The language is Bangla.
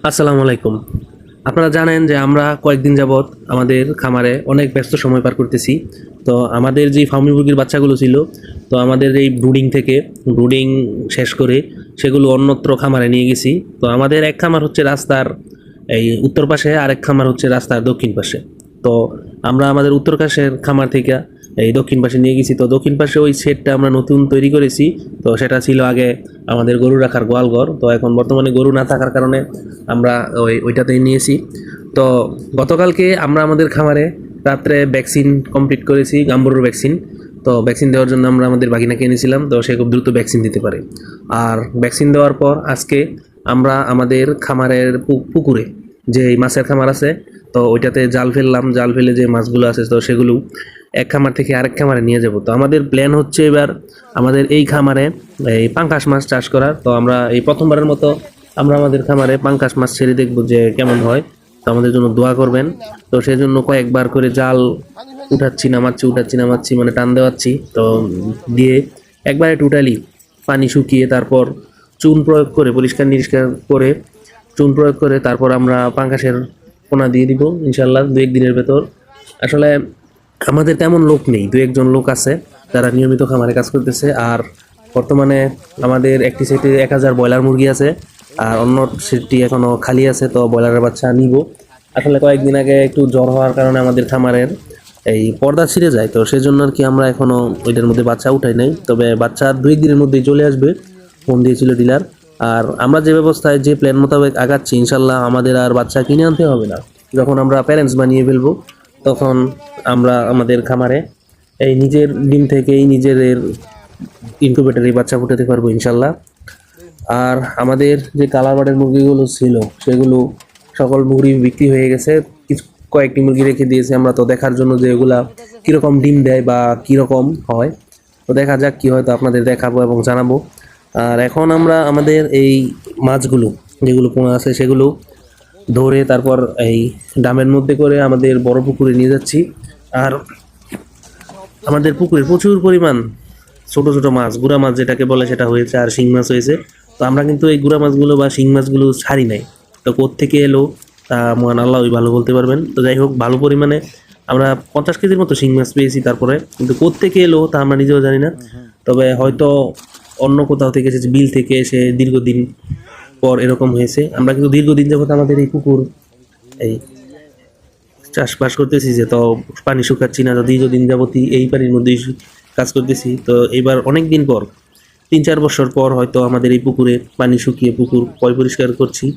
আসসালামু আলাইকুম। আপনারা জানেন যে আমরা কয়েকদিন যাবৎ আমাদের খামারে অনেক ব্যস্ত সময় পার করতেছি। তো আমাদের যে ফার্মি মুরগির বাচ্চাগুলো ছিল, তো আমাদের এই ব্রুডিং শেষ করে সেগুলো অন্যত্র খামারে নিয়ে গেছি। তো আমাদের এক খামার হচ্ছে রাস্তার এই উত্তর পাশে, আরেক খামার হচ্ছে রাস্তার দক্ষিণ পাশে। তো আমরা আমাদের উত্তর পাশের খামার থেকে এই দক্ষিণ পাশে নিয়ে গেছি। তো দক্ষিণ পাশে ওই শেডটা আমরা নতুন তৈরি করেছি। তো সেটা ছিল আগে আমাদের গরু রাখার গোয়ালঘর। তো এখন বর্তমানে গরু না থাকার কারণে আমরা ওইটাতেই নিয়েছি। তো গতকালকে আমরা আমাদের খামারে রাত্রে ভ্যাকসিন কমপ্লিট করেছি, গাম্বুরুর ভ্যাকসিন। তো ভ্যাকসিন দেওয়ার জন্য আমরা আমাদের বাগিনাকে এনেছিলাম, তো সে খুব দ্রুত ভ্যাকসিন দিতে পারে। আর ভ্যাকসিন দেওয়ার পর আজকে আমরা আমাদের খামারের পুকুরে যে এই মাছের খামার আছে, তো ওইটাতে জাল ফেললাম। জাল ফেলে যে মাছগুলো আছে, তো সেগুলো এক খামার থেকে আরেক খামারে নিয়ে যাব। তো আমাদের প্ল্যান হচ্ছে এবার আমাদের এই খামারে এই পাঙ্কাশ মাছ চাষ করার। তো আমরা এই প্রথমবারের মতো আমরা আমাদের খামারে পাঙ্কাশ মাছ ছেড়ে দেখবো যে কেমন হয়। তো আমাদের জন্য দোয়া করবেন। তো সেই জন্য কয়েকবার করে জাল উঠাচ্ছি মানে টান দেওয়াচ্ছি। তো দিয়ে একবারে টোটালি পানি শুকিয়ে তারপর চুন প্রয়োগ করে পরিষ্কার নিরিষ্কার করে চুন প্রয়োগ করে তারপর আমরা পাঙ্কাশের পোনা দিয়ে দিব ইনশাল্লাহ 2-1 দিনের ভেতর। আসলে আমাদের তেমন লোক নেই, 2-1 জন লোক আছে যারা নিয়মিত খামারে কাজ করতেছে। আর বর্তমানে আমাদের একটি সেটে 1000 ব্রয়লার মুরগি আছে, আর অন্য সেটটি এখনো খালি আছে। তো ব্রয়লারের বাচ্চা নিব। আসলে কয়েকদিন আগে একটু জ্বর হওয়ার কারণে আমাদের খামারের এই পর্দা ছিঁড়ে যায়, তো সেই জন্য আর কি আমরা এখনো ওইটার মধ্যে বাচ্চা উঠাই নাই। তবে বাচ্চা 2-1 দিনের মধ্যেই চলে আসবে, ফোন দিয়েছিল ডিলার। আর আমরা যে ব্যবস্থায় যে প্ল্যান মোতাবেক আগাচ্ছি, ইনশাল্লাহ আমাদের আর বাচ্চা কিনে আনতে হবে না। যখন আমরা প্যারেন্টস বানিয়ে ফেলবো, তখন আমরা আমাদের খামারে এই নিজের ডিম থেকেই নিজের ইনকিউবেটরে বাচ্চা ফুটাতে পারবো ইনশাল্লাহ। আর আমাদের যে কালার বার্ডের মুরগিগুলো ছিল, সেগুলো সকল মুরগি বিক্রি হয়ে গেছে। কিছু কয়েকটি মুরগি রেখে দিয়েছি আমরা, তো দেখার জন্য যে এগুলা কীরকম ডিম দেয় বা কীরকম হয়। তো দেখা যাক কী হয়, তো আপনাদের দেখাবো এবং জানাবো। আর এখন আমরা আমাদের এই মাছগুলো যেগুলো পোনা আছে সেগুলো ধরে তারপর এই ড্রামের মধ্যে করে আমাদের বড় পুকুরে নিয়ে যাচ্ছি। আর আমাদের পুকুরে প্রচুর পরিমাণ ছোট ছোট মাছ, গুড়া মাছ যেটাকে বলে, সেটা হয়েছে। আর শিং মাছ হয়েছে। তো আমরা কিন্তু এই গুড়া মাছগুলো বা শিং মাছগুলো ছাড়ি নাই। তো কোত্থেকে এলো তা মহান আল্লাহ ওই ভালো বলতে পারবেন। তো যাই হোক, ভালো পরিমাণে আমরা 50 কেজির মতো শিং মাছ পেয়েছি। তারপরে কিন্তু কোত্থেকে এলো তা আমরা নিজেও জানি না। তবে হয়তো অন্য কোথাও থেকে এসেছে, বিল থেকে এসে দীর্ঘদিন পর এরকম হয়েছে। আমরা কিন্তু দীর্ঘদিন যাবত আমাদের এই পুকুর এই চাষবাস করতেছি, যে তো পানি শুকাচ্ছি না, তো দীর্ঘদিন যাবতই এই পানির মধ্যেই কাজ করতেছি। তো এবার অনেক দিন পর, 3-4 বছর পর হয়তো আমাদের এই পুকুরে পানি শুকিয়ে পুকুর পরিষ্কার করছি।